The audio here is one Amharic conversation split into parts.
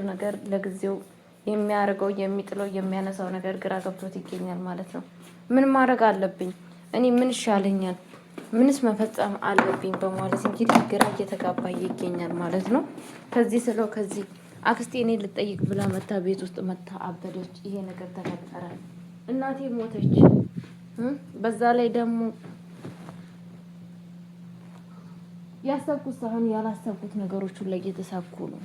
ነገር ለጊዜው የሚያርገው የሚጥለው የሚያነሳው ነገር ግራ ገብቶት ይገኛል ማለት ነው። ምን ማድረግ አለብኝ እኔ ምን ይሻለኛል ምንስ መፈጸም አለብኝ በማለት እንግዲህ ግራ እየተጋባ ይገኛል ማለት ነው። ከዚህ ስለው ከዚህ አክስቴ እኔ ልጠይቅ ብላ መታ ቤት ውስጥ መታ አበደች። ይሄ ነገር ተፈጠረ፣ እናቴ ሞተች። በዛ ላይ ደግሞ ያሰብኩት ሳይሆን ያላሰብኩት ነገሮች ሁሉ እየተሳኩ ነው።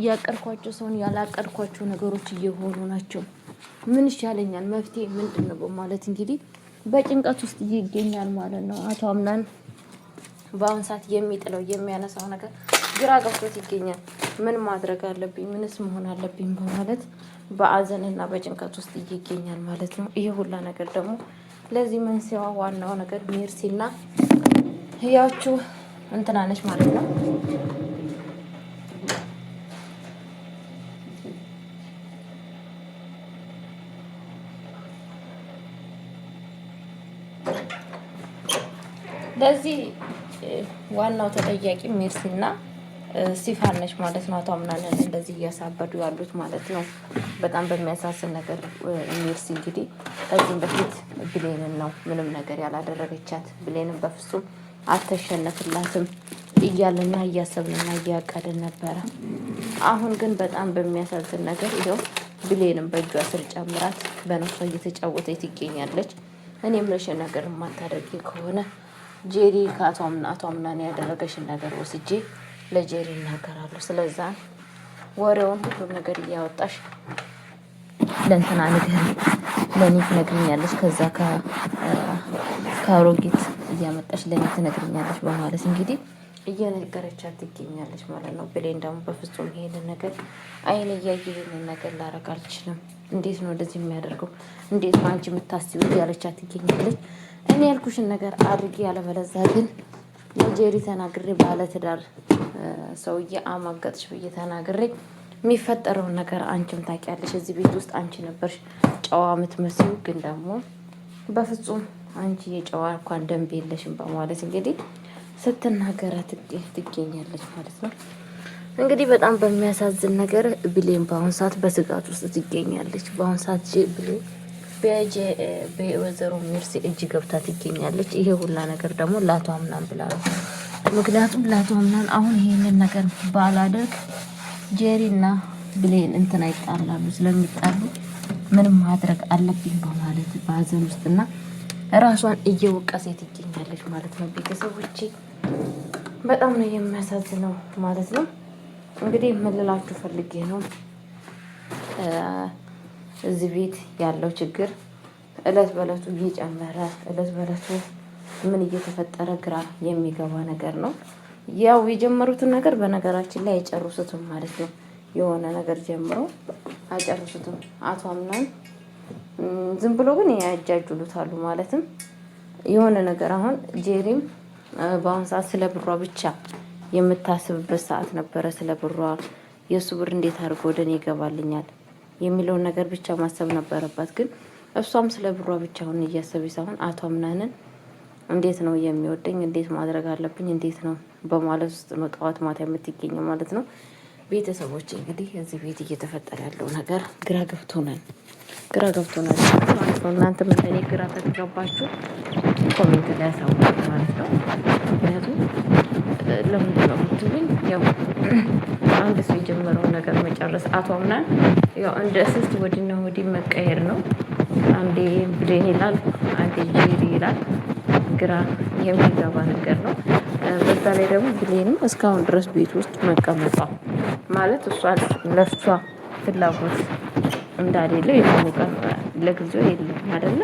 ያቀድኳቸው ሰውን ያላቀድኳቸው ነገሮች እየሆኑ ናቸው። ምን ይሻለኛል መፍትሄ ምንድን ነው በማለት እንግዲህ በጭንቀት ውስጥ ይገኛል ማለት ነው። አቶ አምናን በአሁን ሰዓት የሚጥለው የሚያነሳው ነገር ግራ ገብቶት ይገኛል። ምን ማድረግ አለብኝ ምንስ መሆን አለብኝ በማለት በአዘንና በጭንቀት ውስጥ ይገኛል ማለት ነው። ይሄ ሁላ ነገር ደግሞ ለዚህ መንስኤዋ ዋናው ነገር ሜርሲና ህያችሁ እንትና ነች ማለት ነው። ለዚህ ዋናው ተጠያቂ ሜርሲና ሲፋን ነች ማለት ነው። አቶ አምናንን እንደዚህ እያሳበዱ ያሉት ማለት ነው። በጣም በሚያሳዝን ነገር ሜርሲ እንግዲህ ከዚህም በፊት ብሌንን ነው ምንም ነገር ያላደረገቻት። ብሌንን በፍጹም አልተሸነፍላትም እያለና እያሰብንና እያቀድን ነበረ። አሁን ግን በጣም በሚያሳዝን ነገር ይኸው ብሌንን በእጇ ስር ጨምራት በነፍሷ እየተጫወተች ትገኛለች። እኔ የምልሽን ነገር የማታደርጊ ከሆነ ጄሪ ከአቶ አምናን ያደረገሽን ነገር ወስጄ ለጄሪ እናገራለሁ። ስለዛ ወሬውን ሁሉም ነገር እያወጣሽ ለእንትና ንገሪ፣ ለእኔ ትነግሪኛለሽ፣ ከዛ ከአሮጊት እያመጣሽ ለእኔ ትነግሪኛለሽ በማለት እንግዲህ እየነገረቻት ትገኛለች ማለት ነው። ብሌን ደግሞ በፍጹም ይሄንን ነገር አይን እያየ ይሄንን ነገር ላረግ አልችልም፣ እንዴት ነው እንደዚህ የሚያደርገው፣ እንዴት ነው አንቺ የምታስቢው እያለቻት ትገኛለች። እኔ ያልኩሽን ነገር አድርጌ ያለበለዛ ግን ለጄሪ ተናግሬ ባለትዳር ሰውዬ አማገጥሽ ብዬ ተናግሬ የሚፈጠረውን ነገር አንቺም ታውቂያለሽ። እዚህ ቤት ውስጥ አንቺ ነበርሽ ጨዋ የምትመስዩ፣ ግን ደግሞ በፍጹም አንቺ የጨዋ እንኳን ደንብ የለሽም በማለት እንግዲህ ስትናገራት ትገኛለች ማለት ነው። እንግዲህ በጣም በሚያሳዝን ነገር ብሌን በአሁን ሰዓት በስጋት ውስጥ ትገኛለች። በአሁን ሰዓት ብሌን በወይዘሮ ሜርሲ እጅ ገብታ ትገኛለች። ይሄ ሁላ ነገር ደግሞ ለአቶ አምናን ብላ ነው። ምክንያቱም ለአቶ አምናን አሁን ይሄንን ነገር ባላደርግ ጄሪና ብሌን እንትና ይጣላሉ፣ ስለሚጣሉ ምንም ማድረግ አለብኝ በማለት በሀዘን ውስጥና ራሷን እየወቀሰ ትገኛለች ማለት ነው። ቤተሰቦቼ በጣም ነው የሚያሳዝነው ማለት ነው። እንግዲህ የምልላችሁ ፈልጌ ነው እዚህ ቤት ያለው ችግር እለት በእለቱ እየጨመረ እለት በእለቱ ምን እየተፈጠረ ግራ የሚገባ ነገር ነው። ያው የጀመሩትን ነገር በነገራችን ላይ አይጨርሱትም ማለት ነው። የሆነ ነገር ጀምሮ አይጨርሱትም። አቶ አምናን ዝም ብሎ ግን ያጃጅሉታሉ ማለትም የሆነ ነገር አሁን ጄሪም በአሁን ሰዓት ስለ ብሯ ብቻ የምታስብበት ሰዓት ነበረ። ስለ ብሯ የእሱ ብር እንዴት አድርጎ ወደ እኔ ይገባልኛል የሚለውን ነገር ብቻ ማሰብ ነበረባት። ግን እሷም ስለ ብሯ ብቻ አሁን እያሰበች ሳይሆን አቶ አምናንን እንዴት ነው የሚወደኝ፣ እንዴት ማድረግ አለብኝ፣ እንዴት ነው በማለት ውስጥ ነው ጠዋት ማታ የምትገኘው ማለት ነው። ቤተሰቦች እንግዲህ እዚህ ቤት እየተፈጠረ ያለው ነገር ግራ ገብቶናል ማለት ነው። እናንተም እንደኔ ግራ ከተገባችሁ ኮሜንት ላይ ያሳውቁ ማለት ነው። ምክንያቱም ለምንድን ነው የምትሉኝ? ያው አንድ ሰው የጀመረውን ነገር መጨረስ አቶ አምናን ያው እንደ እስስት ወዲና ወዲህ መቀየር ነው። አንዴ ብሌን ይላል፣ አንዴ ጄሪ ይላል። ግራ የሚገባ ነገር ነው። በዛ ላይ ደግሞ ብሌንም እስካሁን ድረስ ቤት ውስጥ መቀመጧ ማለት እሷ ለሷ ፍላጎት እንዳሌለው የታወቀ ለጊዜው የለም አይደለ?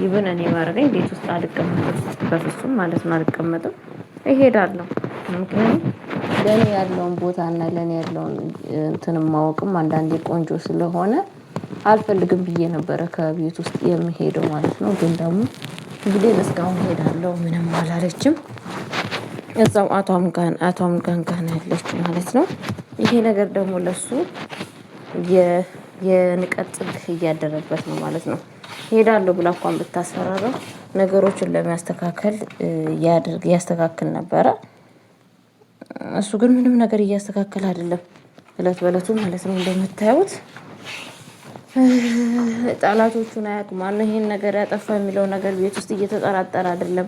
ይብን እኔ ባረገኝ ቤት ውስጥ አልቀመጥም በፍጹም ማለት ነው። አልቀመጥም፣ እሄዳለሁ። ምክንያቱም ለእኔ ያለውን ቦታ እና ለእኔ ያለውን እንትን ማወቅም አንዳንዴ ቆንጆ ስለሆነ አልፈልግም ብዬ ነበረ ከቤት ውስጥ የሚሄደው ማለት ነው። ግን ደግሞ እንግዲህ እስካሁን ሄዳለሁ ምንም አላለችም። እዛው አቶ አምጋን ጋር ያለች ማለት ነው። ይሄ ነገር ደግሞ ለሱ የንቀት ጥግ እያደረበት ነው ማለት ነው። ሄዳለሁ ብላ እንኳን ብታስፈራረው ነገሮችን ለማስተካከል ያስተካክል ነበረ። እሱ ግን ምንም ነገር እያስተካከል አይደለም። እለት በእለቱ ማለት ነው። እንደምታዩት ጠላቶቹን አያውቁም። ማነው ይሄን ነገር ያጠፋ የሚለው ነገር ቤት ውስጥ እየተጠራጠረ አይደለም።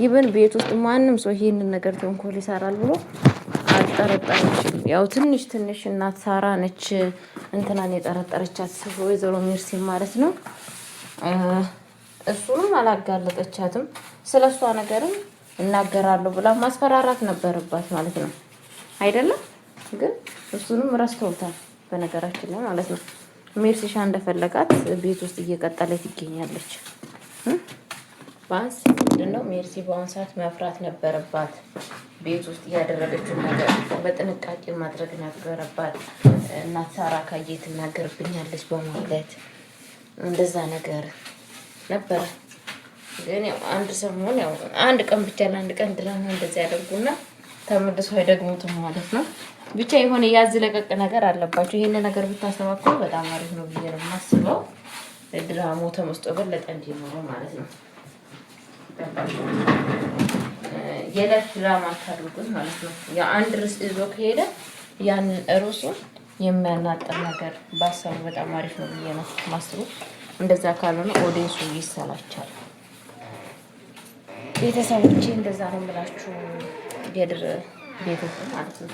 ይብን ቤት ውስጥ ማንም ሰው ይሄንን ነገር ተንኮል ይሰራል ብሎ አልጠረጠረችም። ያው ትንሽ ትንሽ እናት ሳራ ነች እንትናን የጠረጠረቻት ወይዘሮ ሜርሲ ማለት ነው። እሱንም አላጋለጠቻትም። ስለሷ ነገርም እናገራለሁ ብላ ማስፈራራት ነበረባት ማለት ነው አይደለም። ግን እሱንም ረስተውታል በነገራችን ላይ ማለት ነው። ሜርሲሻ እንደፈለጋት ቤት ውስጥ እየቀጠለች ትገኛለች። ባንስ ምንድነው ሜርሲ በአሁን ሰዓት መፍራት ነበረባት። ቤት ውስጥ እያደረገችው ነገር በጥንቃቄ ማድረግ ነበረባት። እናት ሳራ ካየ ትናገርብኛለች በማለት እንደዛ ነገር ነበረ። ግን ያው አንድ ሰሞን ያው አንድ ቀን ብቻ ለአንድ ቀን ድራማ እንደዚህ ያደርጉና ተመልሶ አይደግሙትም ማለት ነው። ብቻ የሆነ ያዝ ለቀቅ ነገር አለባቸው። ይሄን ነገር ብታስተካክሉ በጣም አሪፍ ነው ብዬ ነው የማስበው። ድራማው ተመስጦ በለጠ እንዲኖረው ማለት ነው። የዕለት ድራማ አታድርጉት ማለት ነው። የአንድ ርዕስ ይዞ ከሄደ ያንን ርዕሱን የሚያናጥር ነገር ባሰቡ በጣም አሪፍ ነው ብዬ ነው የማስበው። እንደዛ ካልሆነ ኦዲየንሱ ይሰላቻል። ቤተሰቦቼ እንደዛ ነው የምላችሁ። የድር ቤተሰብ ማለት ነው።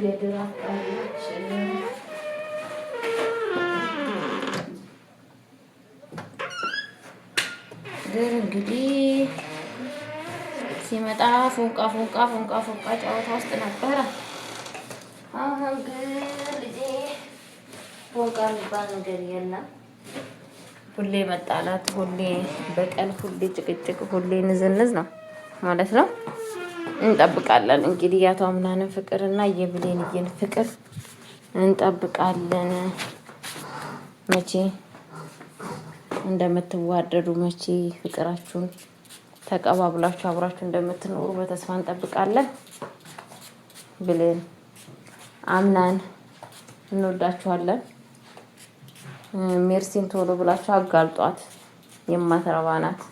የድር አካባቢዎች ግን እንግዲህ ሲመጣ ፎንቃ ፎንቃ ፎንቃ ፎንቃ ጨዋታ ውስጥ ነበረ። አሁን ግን ልጄ ፎንቃ የሚባል ነገር የለም። ሁሌ መጣላት፣ ሁሌ በቀል፣ ሁሌ ጭቅጭቅ፣ ሁሌ ንዝንዝ ነው ማለት ነው። እንጠብቃለን እንግዲህ የአቶ አምናንን ፍቅርና የብሌንዬን ፍቅር እንጠብቃለን። መቼ እንደምትዋደዱ መቼ ፍቅራችሁን ተቀባብላችሁ አብራችሁ እንደምትኖሩ በተስፋ እንጠብቃለን። ብሌን አምናን እንወዳችኋለን። ሜርሲን ቶሎ ብላችሁ አጋልጧት፣ የማትረባ ናት።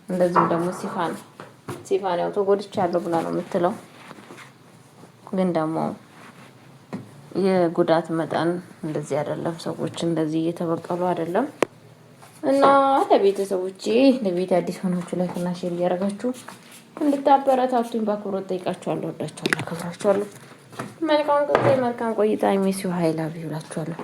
እንደዚሁም ደግሞ ሲፋን ያው ተጎድቻለሁ ብላ ነው የምትለው፣ ግን ደግሞ የጉዳት መጠን እንደዚህ አይደለም። ሰዎች እንደዚህ እየተበቀሉ አይደለም። እና ለቤተሰቦቼ ለቤት አዲስ ሆናችሁ ላይክ እና ሼር እያደረጋችሁ እንድታበረታቱኝ በአክብሮት ጠይቃችኋለሁ። ወዳችኋለሁ፣ አከብራችኋለሁ። መልካም ጊዜ፣ መልካም ቆይታ። ሚስ ዩ ሀይላ ቢውላችኋለሁ።